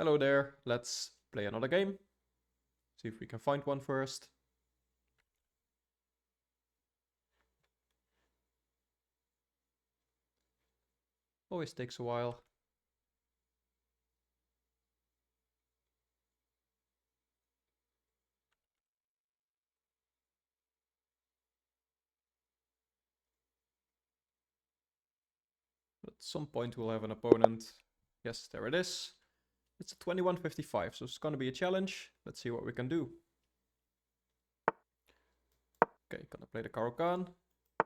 Hello there, let's play another game. See if we can find one first. Always takes a while. At some point we'll have an opponent. Yes, there it is. It's a 2155, so it's going to be a challenge. Let's see what we can do. Okay, gonna play the Caro-Kann.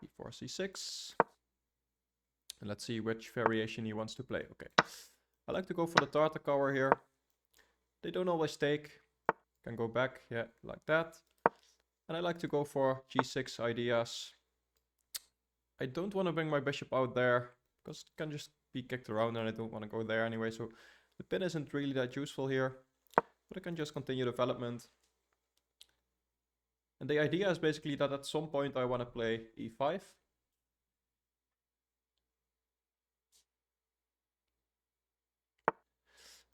e4, c6. And let's see which variation he wants to play. Okay, I like to go for the Tartar cover here. They don't always take. Can go back, yeah, like that. And I like to go for g6 ideas. I don't want to bring my bishop out there, because it can just be kicked around and I don't want to go there anyway. So the pin isn't really that useful here, but I can just continue development. And the idea is basically that at some point I want to play e5.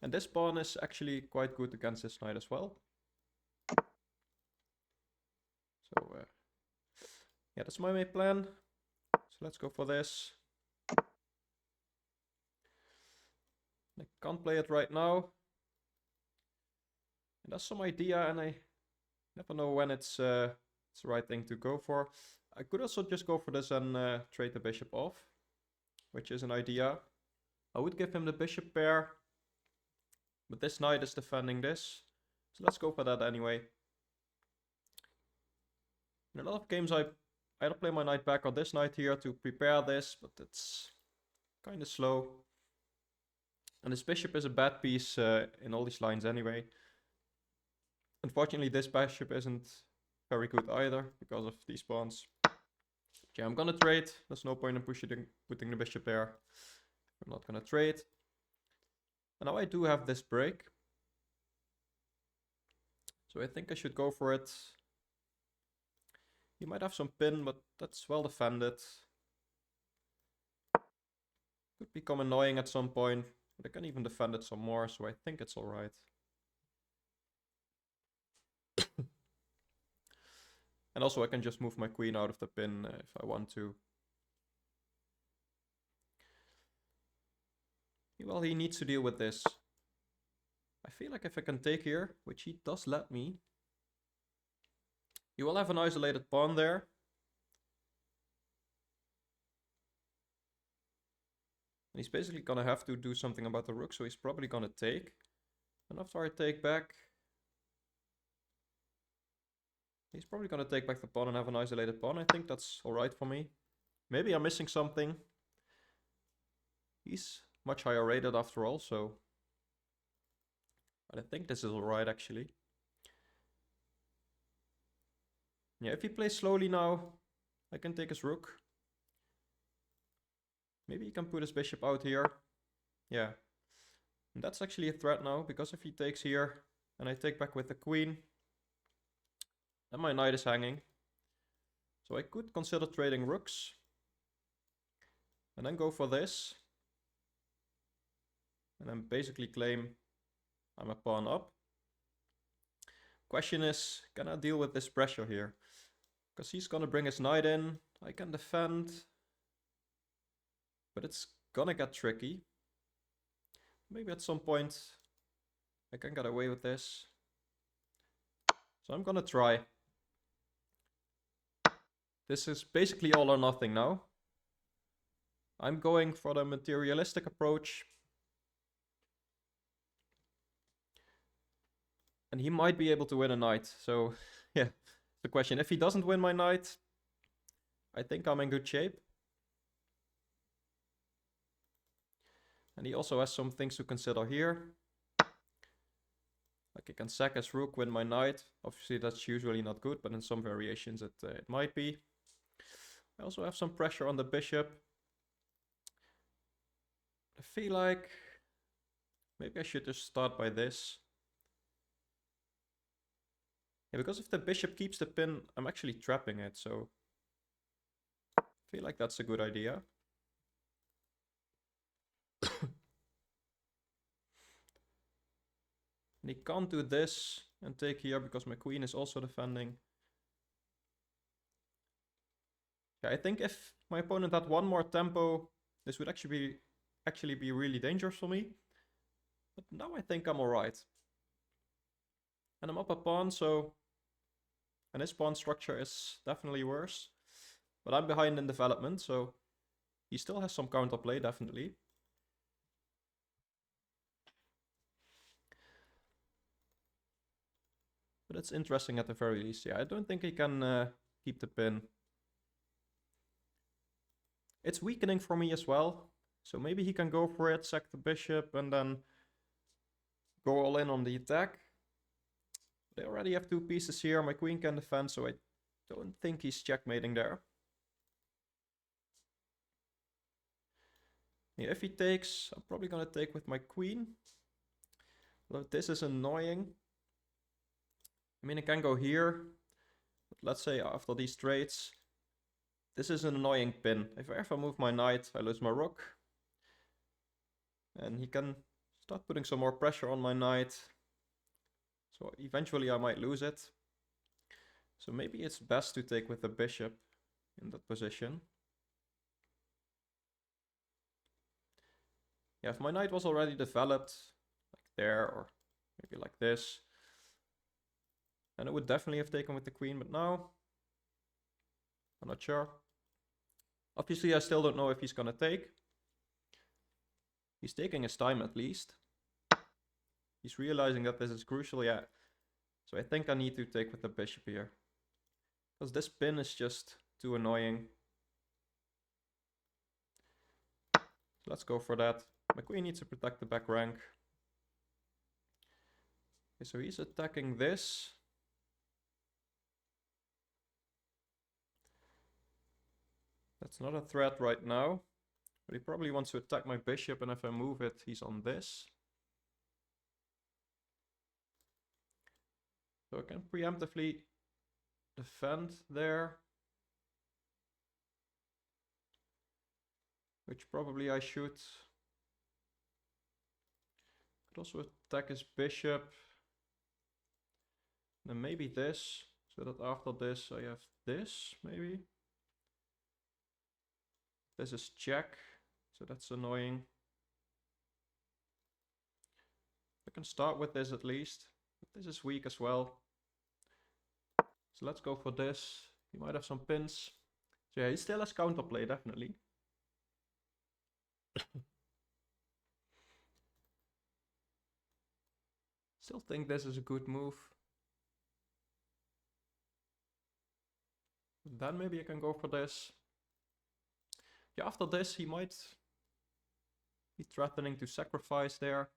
And this pawn is actually quite good against this knight as well. So yeah, that's my main plan. So let's go for this. I can't play it right now. And that's some idea, and I never know when it's the right thing to go for. I could also just go for this and trade the bishop off, which is an idea. I would give him the bishop pair, but this knight is defending this. So let's go for that anyway. In a lot of games I either play my knight back or this knight here to prepare this, but it's kind of slow. And this bishop is a bad piece in all these lines anyway. Unfortunately, this bishop isn't very good either because of these pawns. Okay, I'm gonna trade. There's no point in putting the bishop there. I'm not gonna trade. And now I do have this break. So I think I should go for it. He might have some pin, but that's well defended. Could become annoying at some point, but I can even defend it some more, so I think it's alright. And also I can just move my queen out of the pin if I want to. Well, he needs to deal with this. I feel like if I can take here, which he does let me, he will have an isolated pawn there. And he's basically gonna have to do something about the rook, so he's probably gonna take. And after I take back, he's probably gonna take back the pawn and have an isolated pawn. I think that's alright for me. Maybe I'm missing something. He's much higher rated after all, so... But I think this is alright actually. Yeah, if he plays slowly now, I can take his rook. Maybe he can put his bishop out here. Yeah. And that's actually a threat now, because if he takes here and I take back with the queen, then my knight is hanging. So I could consider trading rooks. And then go for this. And then basically claim I'm a pawn up. Question is, can I deal with this pressure here? Because he's gonna bring his knight in. I can defend. But it's gonna get tricky. Maybe at some point I can get away with this. So I'm gonna try. This is basically all or nothing now. I'm going for the materialistic approach. And he might be able to win a knight. So yeah, the question. If he doesn't win my knight, I think I'm in good shape. And he also has some things to consider here. Like I can sack his rook, win my knight. Obviously that's usually not good, but in some variations it might be. I also have some pressure on the bishop. I feel like maybe I should just start by this. Yeah, because if the bishop keeps the pin, I'm actually trapping it, so I feel like that's a good idea. And he can't do this and take here because my queen is also defending. Yeah, I think if my opponent had one more tempo, this would actually be really dangerous for me. But now I think I'm alright. And I'm up a pawn, so... And his pawn structure is definitely worse. But I'm behind in development, so... He still has some counterplay, definitely. But it's interesting at the very least. Yeah, I don't think he can keep the pin. It's weakening for me as well. So maybe he can go for it, sack the bishop, and then go all in on the attack. They already have two pieces here. My queen can defend, so I don't think he's checkmating there. Yeah, if he takes, I'm probably gonna take with my queen. Although this is annoying. I mean, I can go here. But let's say after these trades, this is an annoying pin. If I ever move my knight, I lose my rook. And he can start putting some more pressure on my knight. So eventually I might lose it. So maybe it's best to take with the bishop in that position. Yeah, if my knight was already developed, like there, or maybe like this, then it would definitely have taken with the queen, but now, I'm not sure. Obviously, I still don't know if he's gonna take. He's taking his time at least. He's realizing that this is crucial, yeah. So I think I need to take with the bishop here. Because this pin is just too annoying. So let's go for that. My queen needs to protect the back rank. Okay, so he's attacking this. That's not a threat right now. But he probably wants to attack my bishop, and if I move it, he's on this. So I can preemptively defend there. Which probably I should. Could also attack his bishop. Then maybe this, so that after this I have this, maybe. This is check, so that's annoying. I can start with this at least, but this is weak as well. So let's go for this. He might have some pins. So yeah, he still has counterplay, definitely. Still think this is a good move. Then maybe I can go for this. Yeah, after this he might be threatening to sacrifice there,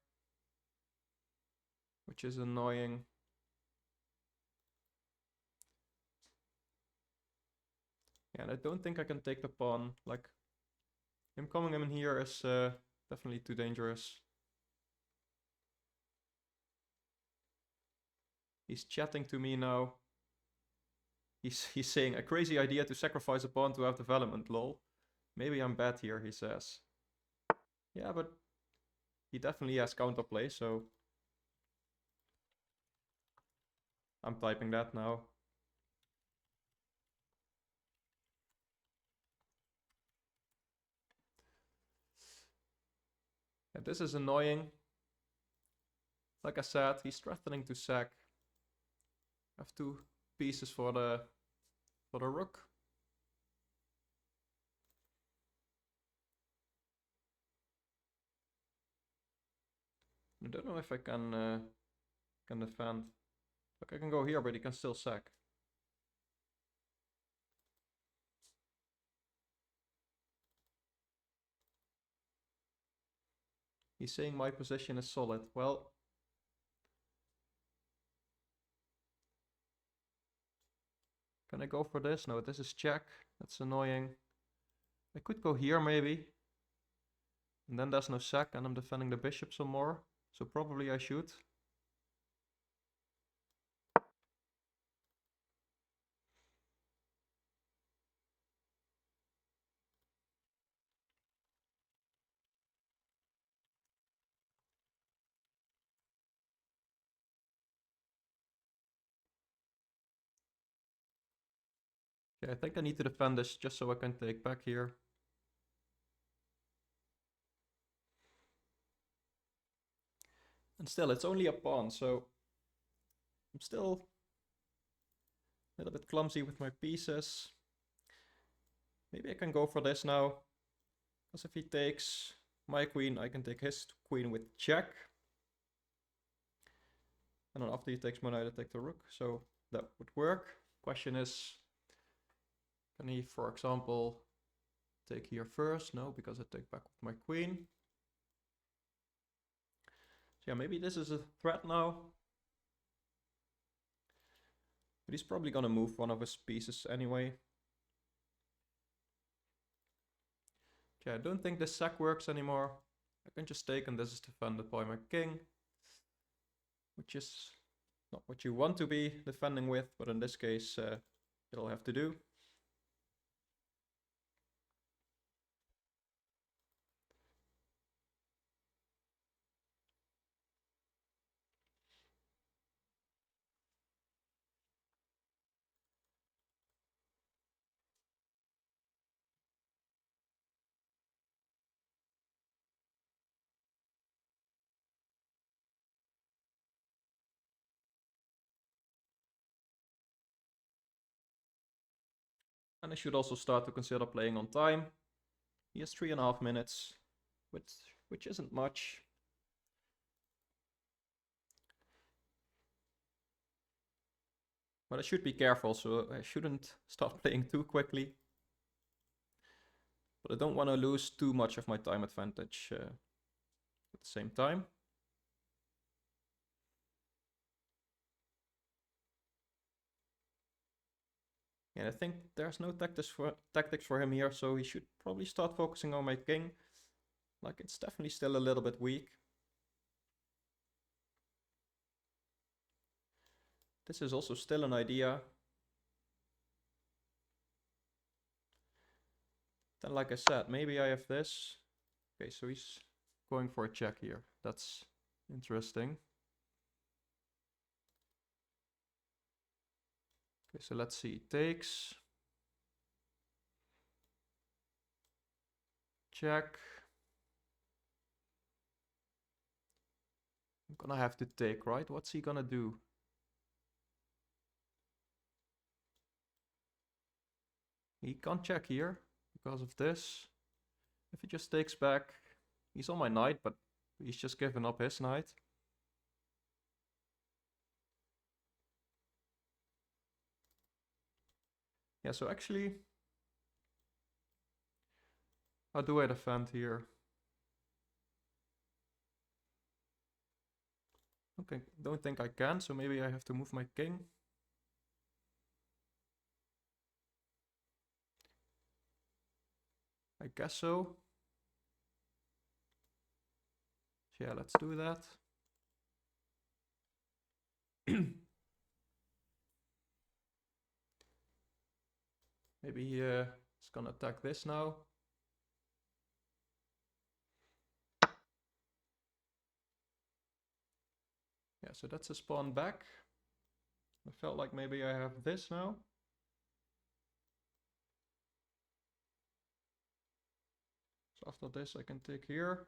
which is annoying. Yeah, and I don't think I can take the pawn. Like, him coming in here is definitely too dangerous. He's chatting to me now. He's saying a crazy idea to sacrifice a pawn to have development, lol. Maybe I'm bad here, he says. Yeah, but he definitely has counterplay, so I'm typing that now. Yeah, this is annoying. Like I said, he's threatening to sack. I have two pieces for the rook. I don't know if I can defend. Like, I can go here, but he can still sack. He's saying my position is solid. Well, can I go for this? No, this is check. That's annoying. I could go here maybe. And then there's no sack and I'm defending the bishop some more. So probably I should. Yeah, I think I need to defend this just so I can take back here. And still, it's only a pawn, so I'm still a little bit clumsy with my pieces. Maybe I can go for this now, because if he takes my queen, I can take his queen with check. And then after he takes my knight, I take the rook, so that would work. Question is, can he, for example, take here first? No, because I take back with my queen. So yeah, maybe this is a threat now. But he's probably gonna move one of his pieces anyway. Okay, I don't think this sack works anymore. I can just take, and this is defended by my king, which is not what you want to be defending with, but in this case, it'll have to do. And I should also start to consider playing on time. He has 3.5 minutes, which isn't much. But I should be careful, so I shouldn't start playing too quickly. But I don't want to lose too much of my time advantage at the same time. And I think there's no tactics for him here, so he should probably start focusing on my king. Like, it's definitely still a little bit weak. This is also still an idea. Then, like I said, maybe I have this. Okay, so he's going for a check here. That's interesting. Okay, so let's see. Takes. Check. I'm gonna have to take, right? What's he gonna do? He can't check here because of this. If he just takes back, he's on my knight, but he's just given up his knight. Yeah, so actually, how do I defend here? Okay, don't think I can, so maybe I have to move my king. I guess so. So yeah, let's do that. Maybe he's gonna attack this now. Yeah, so that's a spawn back. I felt like maybe I have this now. So after this I can take here.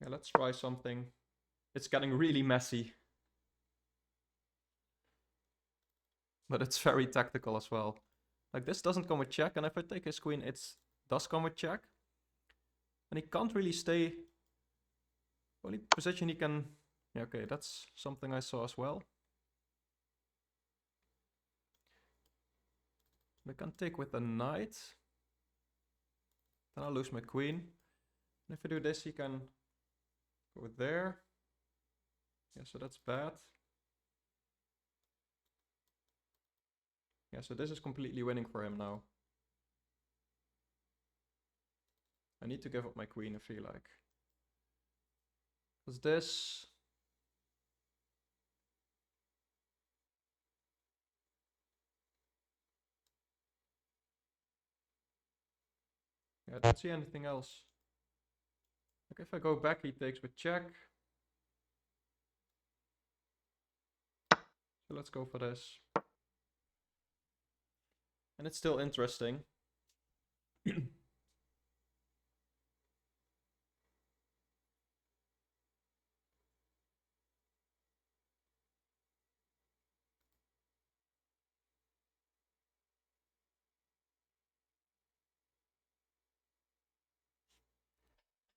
Yeah, let's try something. It's getting really messy. But it's very tactical as well. Like, this doesn't come with check, and if I take his queen, it does come with check. And he can't really stay. Only position he can... Yeah, okay, that's something I saw as well. I can take with a knight. Then I'll lose my queen. And if I do this, he can go there. Yeah, so that's bad. Yeah, so this is completely winning for him now. I need to give up my queen, I feel like. Because this... Yeah, I don't see anything else. Like, if I go back, he takes with check. So let's go for this. And it's still interesting.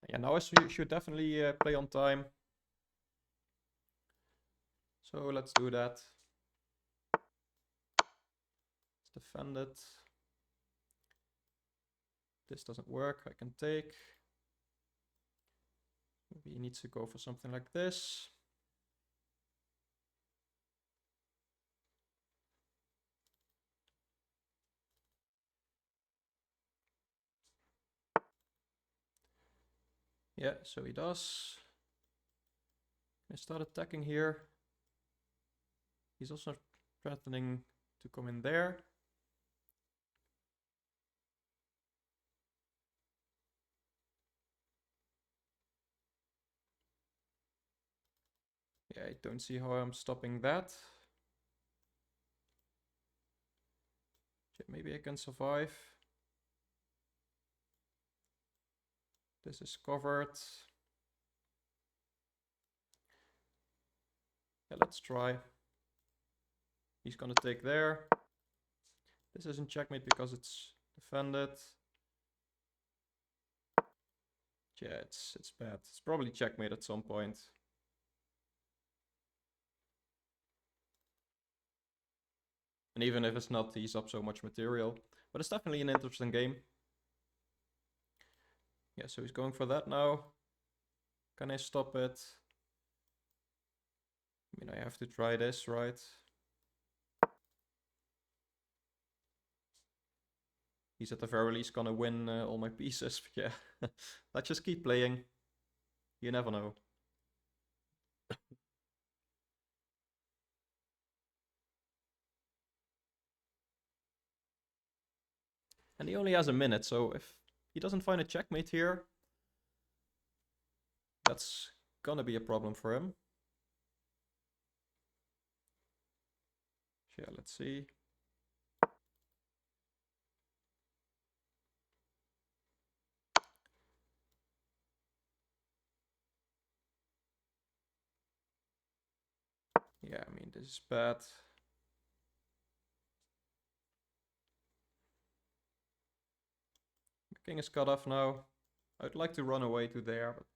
Yeah, now I should definitely play on time. So let's do that. Let's defend it. This doesn't work, I can take. Maybe he needs to go for something like this. Yeah, so he does. I start attacking here. He's also threatening to come in there. Yeah, I don't see how I'm stopping that. Maybe I can survive. This is covered. Yeah, let's try. He's gonna take there. This isn't checkmate because it's defended. Yeah, it's bad. It's probably checkmate at some point. And even if it's not, he's up so much material. But it's definitely an interesting game. Yeah, so he's going for that now. Can I stop it? I mean, I have to try this, right? He's at the very least gonna win all my pieces. But yeah, let's just keep playing. You never know. And he only has a minute, so if he doesn't find a checkmate here, that's gonna be a problem for him. Yeah, let's see. Yeah, I mean, this is bad. The king is cut off now. I'd like to run away to there, but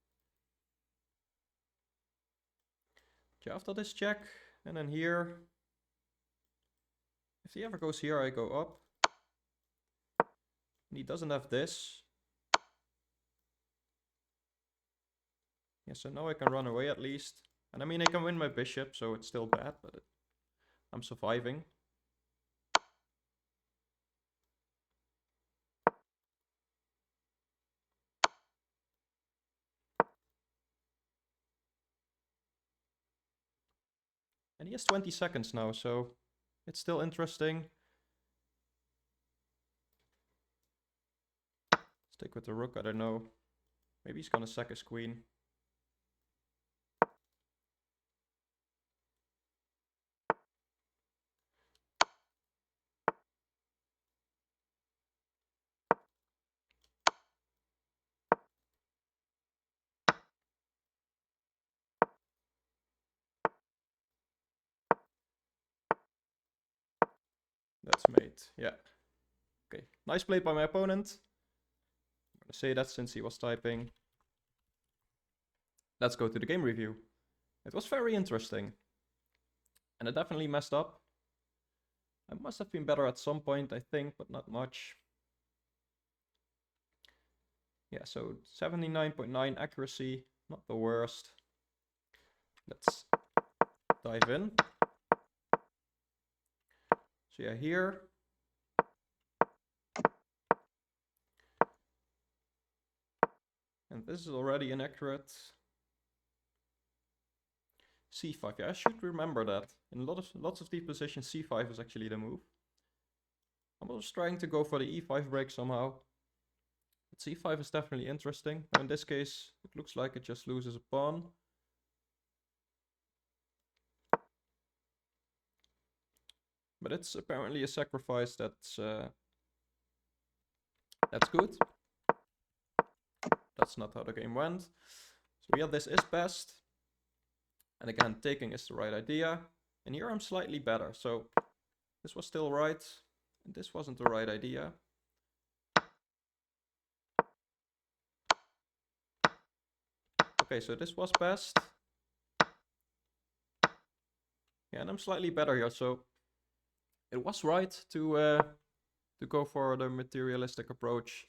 yeah, after this check, and then here. If he ever goes here, I go up. And he doesn't have this. Yeah, so now I can run away at least. And I mean, I can win my bishop, so it's still bad, but I'm surviving. And he has 20 seconds now, so it's still interesting. Stick with the rook, I don't know. Maybe he's gonna sack his queen. That's mate, yeah. Okay, nice play by my opponent. I'm gonna say that since he was typing. Let's go to the game review. It was very interesting. And it definitely messed up. I must have been better at some point, I think, but not much. Yeah, so 79.9 accuracy, not the worst. Let's dive in. So yeah, here. And this is already inaccurate. C5, yeah, I should remember that. In lots of these positions, C5 is actually the move. I'm also trying to go for the E5 break somehow. But C5 is definitely interesting. Now in this case, it looks like it just loses a pawn. But it's apparently a sacrifice that's good. That's not how the game went. So yeah, this is best. And again, taking is the right idea. And here I'm slightly better. So this was still right. And this wasn't the right idea. Okay, so this was best. Yeah, and I'm slightly better here. So it was right to go for the materialistic approach.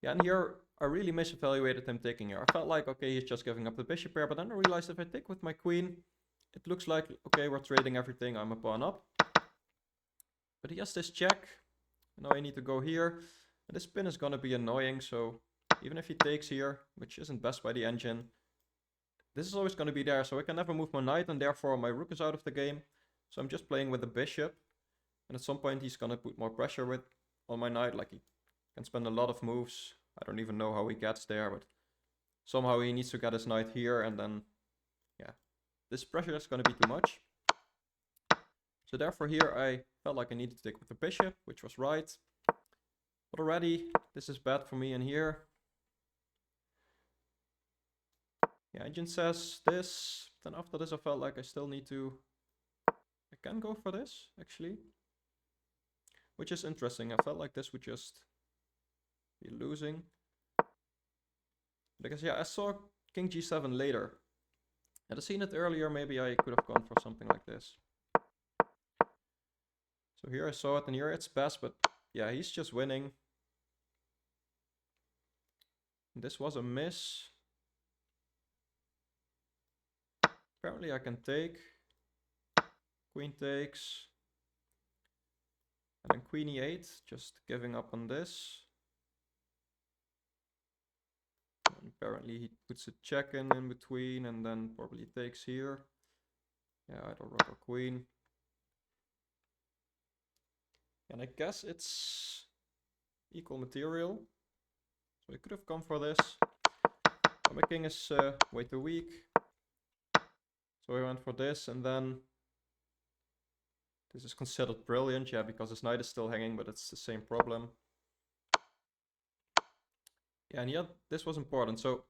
Yeah, and here I really misevaluated him taking here. I felt like, okay, he's just giving up the bishop here, but then I realized if I take with my queen, it looks like, okay, we're trading everything, I'm a pawn up. But he has this check. Now I need to go here. And this pin is gonna be annoying, so even if he takes here, which isn't best by the engine, this is always gonna be there, so I can never move my knight, and therefore my rook is out of the game. So I'm just playing with the bishop. And at some point he's gonna put more pressure on my knight, like he can spend a lot of moves. I don't even know how he gets there, but somehow he needs to get his knight here, and then, yeah, this pressure is going to be too much. So therefore here I felt like I needed to take with the bishop, which was right. But already this is bad for me in here. Yeah, engine says this. Then after this I felt like I still need to... I can go for this, actually. Which is interesting. I felt like this would just be losing. Because yeah, I saw King G7 later. Had I seen it earlier, maybe I could have gone for something like this. So here I saw it, and here it's best, but yeah, he's just winning. This was a miss. Apparently I can take. Queen takes. And then Queen E8, just giving up on this. And apparently he puts a check in between and then probably takes here. Yeah, either rook or queen. And I guess it's equal material. So I could have gone for this. But my king is way too weak. So I went for this, and then this is considered brilliant, yeah, because his knight is still hanging, but it's the same problem. Yeah, and yeah, this was important. So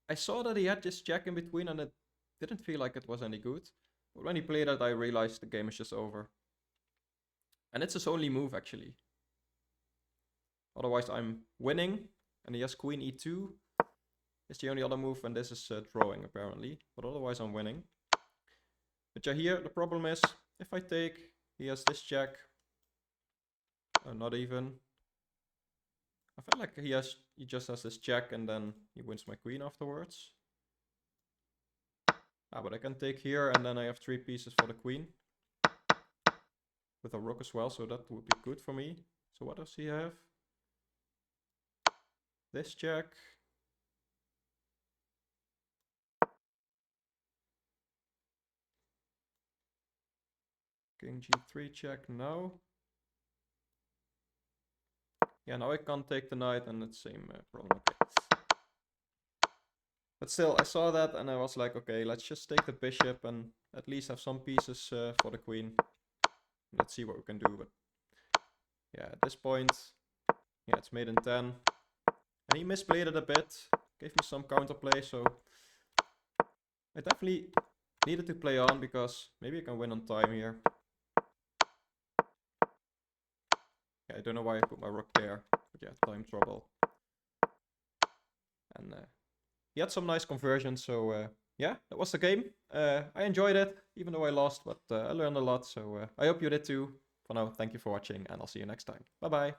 I saw that he had this check in between, and it didn't feel like it was any good. But when he played it, I realized the game is just over. And it's his only move, actually. Otherwise, I'm winning, and he has Queen E2. It's the only other move, and this is drawing, apparently. But otherwise, I'm winning. But yeah, here, the problem is, if I take, he has this check. Not even. I feel like he just has this check, and then he wins my queen afterwards. But I can take here, and then I have 3 pieces for the queen. With a rook as well, so that would be good for me. So what does he have? This check. King G3 check, no. Yeah, now I can't take the knight, and it's the same problem. Okay. But still, I saw that and I was like, okay, let's just take the bishop and at least have some pieces for the queen. Let's see what we can do. But yeah, at this point, yeah, it's made in 10. And he misplayed it a bit, gave me some counterplay, so I definitely needed to play on because maybe I can win on time here. Yeah, I don't know why I put my rook there, but yeah, time trouble. And he had some nice conversions, so yeah, that was the game. I enjoyed it, even though I lost, but I learned a lot, so I hope you did too. For now, thank you for watching, and I'll see you next time. Bye bye.